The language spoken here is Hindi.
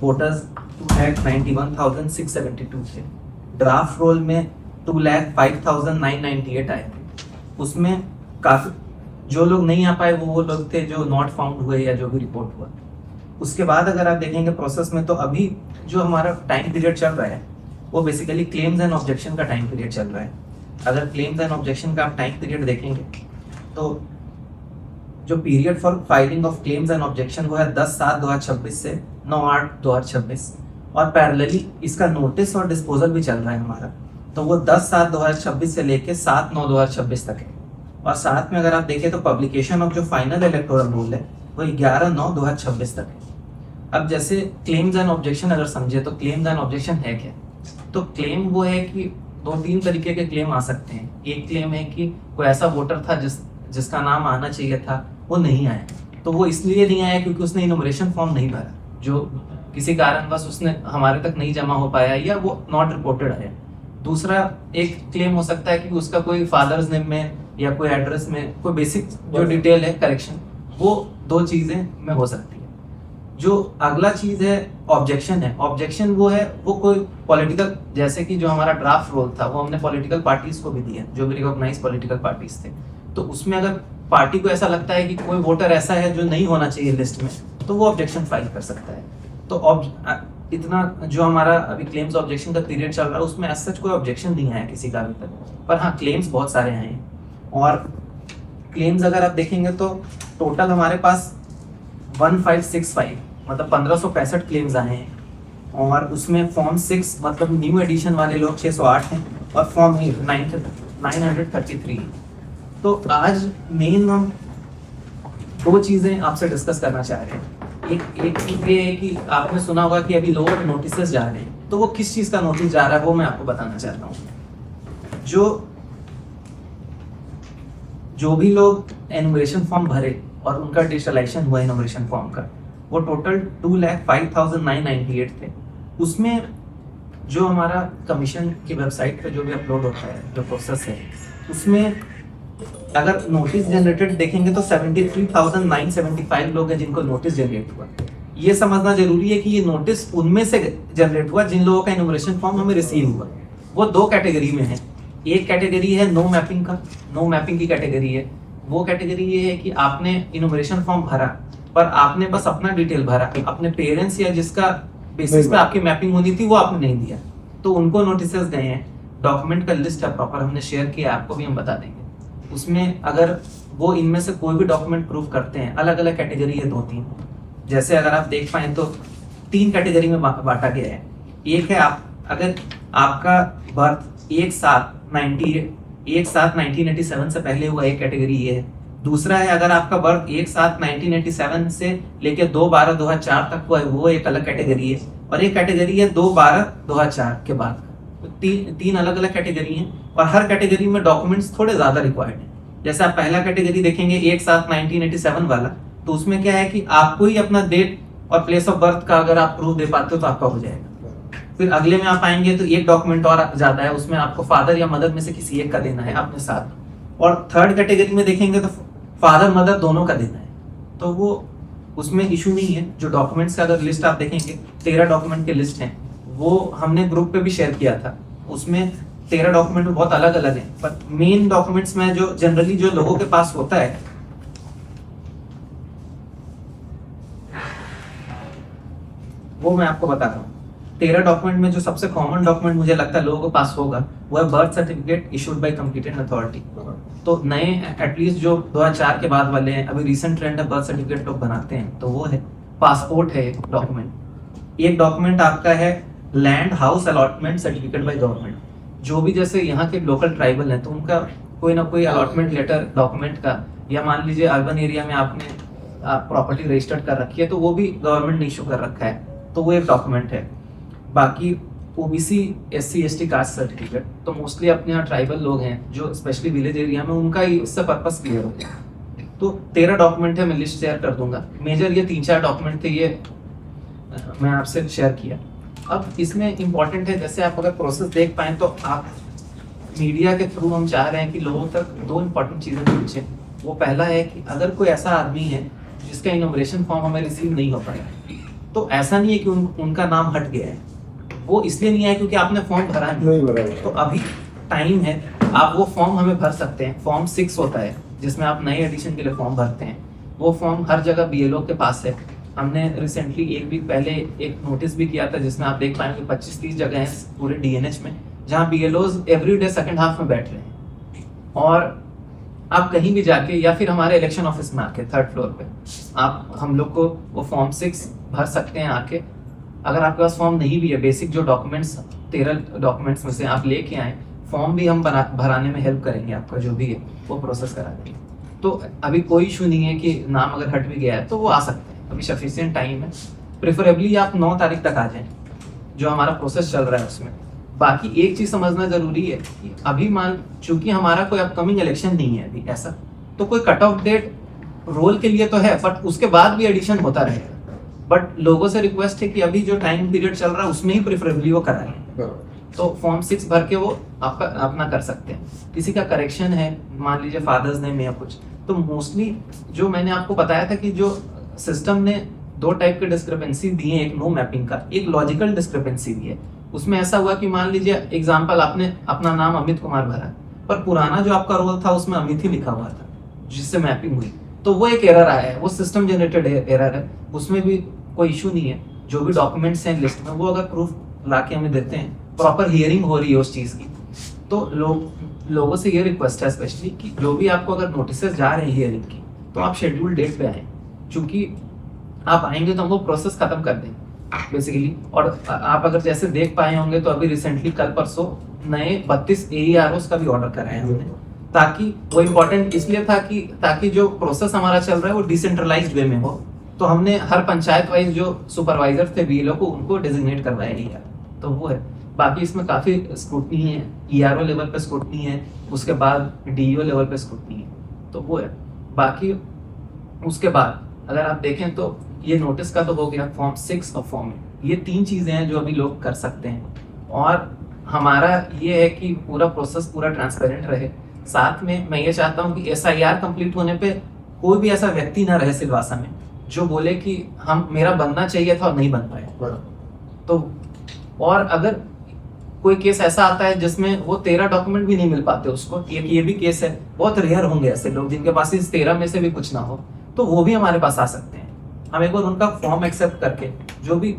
वोटर्स 2,91,672 थे। ड्राफ्ट रोल में 2,05,998 आए थे। उसमें काफ़ी जो लोग नहीं आ पाए वो लोग थे जो नॉट फाउंड हुए या जो भी रिपोर्ट हुआ। उसके बाद अगर आप देखेंगे प्रोसेस में, तो अभी जो हमारा टाइम पीरियड चल रहा है वो बेसिकली क्लेम्स एंड ऑब्जेक्शन का टाइम पीरियड चल रहा है। अगर क्लेम्स एंड ऑब्जेक्शन का आप टाइम पीरियड देखेंगे तो जो period for filing of claims and objection वो है 10/7/2026 से 9/8/2026, और पैरेलली इसका नोटिस और डिस्पोजल भी चल रहा है हमारा। तो वो 10/7/2026 से लेके 7/9/2026 तक है। और साथ में अगर आप देखें तो पब्लिकेशन ऑफ जो फाइनल इलेक्टोरल रूल है वो 11/9/2026 तक है। अब जैसे क्लेम्स एंड ऑब्जेक्शन अगर समझे तो क्लेम्स एंड ऑब्जेक्शन है क्या? तो क्लेम वो है कि 2-3 तरीके के क्लेम आ सकते हैं। एक क्लेम है कि कोई ऐसा वोटर था जिसका नाम आना चाहिए था, वो नहीं आया। तो वो इसलिए नहीं आया क्योंकि उसने इनुमरेशन फॉर्म नहीं भरा, जो किसी कारणवश उसने हमारे तक नहीं जमा हो पाया या वो नॉट रिपोर्टेड है। दूसरा एक क्लेम हो सकता है कि उसका कोई फादर्स नेम में या कोई एड्रेस में कोई बेसिक जो डिटेल है करेक्शन, वो 2 चीज़ें में हो सकती है। जो अगला चीज है ऑब्जेक्शन है। ऑब्जेक्शन वो है वो कोई पॉलिटिकल, जैसे कि जो हमारा ड्राफ्ट रोल था वो हमने पॉलिटिकल पार्टीज को भी दिया जो भी रिकॉग्नाइज पॉलिटिकल पार्टीज थे। तो उसमें अगर पार्टी को ऐसा लगता है कि कोई वोटर ऐसा है जो नहीं होना चाहिए लिस्ट में, तो वो ऑब्जेक्शन फाइल कर सकता है। तो इतना जो हमारा अभी क्लेम्स ऑब्जेक्शन का पीरियड चल रहा है उसमें ऐसा कोई ऑब्जेक्शन नहीं आया किसी का अभी तक, पर हाँ क्लेम्स बहुत सारे आए हैं। और क्लेम्स अगर आप देखेंगे तो टोटल हमारे पास 1565 मतलब 1565 क्लेम्स आए हैं। और उसमें फॉर्म 6 मतलब न्यू एडिशन वाले लोग 608 हैं और फॉर्म 8 933। तो आज मेन हम 2 चीज़ें आपसे डिस्कस करना चाह रहे हैं। एक चीज़ ये है कि आपने सुना होगा कि अभी लोगों के नोटिस जा रहे हैं, तो वो किस चीज़ का नोटिस जा रहा है वो मैं आपको बताना चाहता हूँ। जो भी लोग एनुमरेशन फॉर्म भरे और उनका डिजिटलाइजेशन हुआ एनुमरेशन फॉर्म का, वो टोटल 2,05,998 थे। उसमें जो हमारा कमीशन की वेबसाइट पे जो भी अपलोड होता है जो प्रोसेस है, उसमें अगर नोटिस जनरेटेड देखेंगे तो 73,975 लोग हैं जिनको नोटिस जनरेट हुआ। ये समझना जरूरी है कि ये नोटिस उनमें से जनरेट हुआ जिन लोगों का एनुमरेशन फॉर्म हमें रिसीव हुआ। वो 2 कैटेगरी में है। एक कैटेगरी है नो मैपिंग का, नो मैपिंग की कैटेगरी है। वो कैटेगरी ये है कि आपने इनुमरेशन फॉर्म भरा पर आपने बस अपना डिटेल भरा, अपने पेरेंट्स या जिसका बेसिस पे आपकी मैपिंग होनी थी वो आपने नहीं दिया, तो उनको नोटिसेस गए हैं। डॉक्यूमेंट का लिस्ट है प्रॉपर, हमने शेयर किया, आपको भी हम बता देंगे। उसमें अगर वो इनमें से कोई भी डॉक्यूमेंट प्रूव करते हैं, अलग अलग कैटेगरी है 2-3। जैसे अगर आप देख पाए तो 3 कैटेगरी में बांटा गया है। एक है अगर आपका बर्थ 1/7/1987 से पहले हुआ, एक कैटेगरी ये है। दूसरा है अगर आपका बर्थ 1/7/1987 से लेकर 2/12/2004 तक हुआ है, वो एक अलग कैटेगरी है। और एक कैटेगरी है 2/12/2004 के बाद। तो 3 अलग अलग कैटेगरी हैं और हर कैटेगरी में डॉक्यूमेंट्स थोड़े ज्यादा रिक्वायर्ड हैं। जैसे आप पहला कैटेगरी देखेंगे 1/7/1987 वाला, तो उसमें क्या है कि आपको ही अपना डेट और प्लेस ऑफ बर्थ का अगर आप प्रूफ दे पाते हो तो आपका हो जाएगा। फिर अगले में आप आएंगे तो एक डॉक्यूमेंट और जाता है, उसमें आपको फादर या मदर में से किसी एक का देना है अपने साथ। और थर्ड कैटेगरी में देखेंगे तो फादर मदर दोनों का देना है, तो वो उसमें इशू नहीं है। जो डॉक्यूमेंट्स का अगर लिस्ट आप देखेंगे 13 डॉक्यूमेंट के लिस्ट हैं, वो हमने ग्रुप पे भी शेयर किया था। उसमें 13 डॉक्यूमेंट बहुत अलग अलग हैं, पर मेन डॉक्यूमेंट्स में जो जनरली जो लोगों के पास होता है वो मैं आपको बता रहा हूँ। 13 डॉक्यूमेंट में जो सबसे कॉमन डॉक्यूमेंट मुझे लगता है लोगों के पास होगा वो है birth certificate issued by competent authority. तो नए एटलीस्ट जो 2004 के बाद वाले हैं, अभी रिसेंट ट्रेंड है बर्थ सर्टिफिकेट लोग बनाते हैं, तो वो है। पासपोर्ट है एक डॉक्यूमेंट। एक डॉक्यूमेंट आपका है land house allotment certificate by government. जो भी जैसे यहाँ के लोकल ट्राइबल हैं तो उनका कोई ना कोई अलॉटमेंट लेटर डॉक्यूमेंट का, या मान लीजिए अर्बन एरिया में आपने प्रॉपर्टी रजिस्टर्ड कर रखी है तो वो भी गवर्नमेंट ने इशू कर रखा है, तो वो एक डॉक्यूमेंट है। बाकी OBC SC ST caste certificate, तो मोस्टली अपने यहाँ ट्राइबल लोग हैं जो स्पेशली विलेज एरिया में, उनका ही इससे पर्पस क्लियर हो गया। तो 13 डॉक्यूमेंट है, मैं लिस्ट शेयर कर दूंगा। मेजर ये 3-4 डॉक्यूमेंट थे, ये मैं आपसे शेयर किया। अब इसमें इम्पॉर्टेंट है, जैसे आप अगर प्रोसेस देख पाए तो आप मीडिया के थ्रू हम चाह रहे हैं कि लोगों तक 2 इम्पॉर्टेंट चीज़ें पहुँचे। वो पहला है कि अगर कोई ऐसा आदमी है जिसका इनोग्रेशन फॉर्म हमें रिसीव नहीं हो पाया, तो ऐसा नहीं है कि उनका नाम हट गया है, वो इसलिए नहीं आया क्योंकि आपने फॉर्म भरा नहीं भरा। तो अभी टाइम है, आप वो फॉर्म हमें भर सकते हैं। फॉर्म 6 होता है जिसमें आप नए एडिशन के लिए फॉर्म भरते हैं। वो फॉर्म हर जगह बीएलओ के पास है। हमने रिसेंटली 1 वीक पहले एक नोटिस भी किया था जिसमें आप देख पाएंगे 25-30 जगह हैं पूरे डीएनएच में जहाँ बीएलओज एवरी डे सेकंड हाफ में बैठ रहे हैं। और आप कहीं भी जाके या फिर हमारे इलेक्शन ऑफिस में आके 3rd फ्लोर पे आप हम लोग को वो फॉर्म 6 भर सकते हैं आके। अगर आपके पास फॉर्म नहीं भी है, बेसिक जो डॉक्यूमेंट्स 13 डॉक्यूमेंट्स में से आप लेके आए, फॉर्म भी हम भराने में हेल्प करेंगे, आपका जो भी है वो प्रोसेस करा देंगे। तो अभी कोई इशू नहीं है कि नाम अगर हट भी गया है तो वो आ सकते हैं, अभी सफिशिएंट टाइम है। प्रेफरेबली आप 9 तारीख तक आ जाएं, जो हमारा प्रोसेस चल रहा है उसमें। बाकी एक चीज समझना जरूरी है कि अभी चूंकि हमारा कोई अपकमिंग इलेक्शन नहीं है अभी ऐसा, तो कोई कट ऑफ डेट रोल के लिए तो है, बट उसके बाद भी एडिशन होता रहेगा। बट लोगों से रिक्वेस्ट है कि अभी जो टाइम पीरियड चल रहा है उसमें ही प्रेफरेबली वो कराएं। तो फॉर्म 6 भर के वो आपका अपना कर सकते हैं। किसी का करेक्शन है, मान लीजिए फादर्स नेम में या कुछ, तो मोस्टली जो मैंने आपको बताया था कि जो सिस्टम ने 2 टाइप के डिस्क्रिपेंसी दिए, एक नो मैपिंग का, एक लॉजिकल डिस्क्रिपेंसी भी है। उसमें ऐसा हुआ कि मान लीजिए एग्जाम्पल, आपने अपना नाम अमित कुमार भरा पर पुराना जो आपका रोल था उसमें अमित ही लिखा हुआ था जिससे मैपिंग हुई, तो वो एक एरर आया है, वो सिस्टम जनरेटेड एरर है। उसमें भी कोई इशू नहीं है। जो भी डॉक्यूमेंट्स हैं लिस्ट में वो अगर प्रूफ ला के हमें देते हैं, प्रॉपर हियरिंग हो रही है उस चीज की, तो लोगों से ये रिक्वेस्ट है स्पेशली कि जो भी आपको अगर नोटिसेस जा रहे हैं हियरिंग की, तो आप शेड्यूल डेट पे आए, क्योंकि आप आएंगे तो हम वो प्रोसेस खत्म कर देंगे बेसिकली। और आप अगर जैसे देख पाए होंगे तो अभी रिसेंटली कल परसों नए 32 AEROs का भी ऑर्डर कराया हमने, ताकि वो इम्पोर्टेंट इसलिए था कि ताकि जो प्रोसेस हमारा चल रहा है वो डिसेंट्रलाइज्ड वे में हो। तो हमने हर पंचायत वाइज जो सुपरवाइजर थे बीएलओ को, उनको डेजिग्नेट करवाया ही है। तो वो है। बाकी इसमें काफी स्क्रूटनी है, ERO लेवल पे स्क्रूटनी है, उसके बाद DEO लेवल पे स्क्रूटनी है, तो वो है। बाकी उसके बाद अगर आप देखें तो ये नोटिस का तो हो गया, फॉर्म 6 और फॉर्म 8, ये 3 चीजें हैं जो अभी लोग कर सकते हैं। और हमारा ये है कि पूरा प्रोसेस पूरा ट्रांसपेरेंट रहे। साथ में मैं ये चाहता हूँ कि SIR कंप्लीट होने पे कोई भी ऐसा व्यक्ति ना रहे सिलवासा में जो बोले कि मेरा बनना चाहिए था और नहीं बन पाया। तो और अगर कोई केस ऐसा आता है जिसमें वो 13 डॉक्यूमेंट भी नहीं मिल पाते उसको, ये भी केस है, बहुत रेयर होंगे ऐसे लोग जिनके पास इस 13 में से भी कुछ ना हो, तो वो भी हमारे पास आ सकते हैं। हम एक बार उनका फॉर्म एक्सेप्ट करके जो भी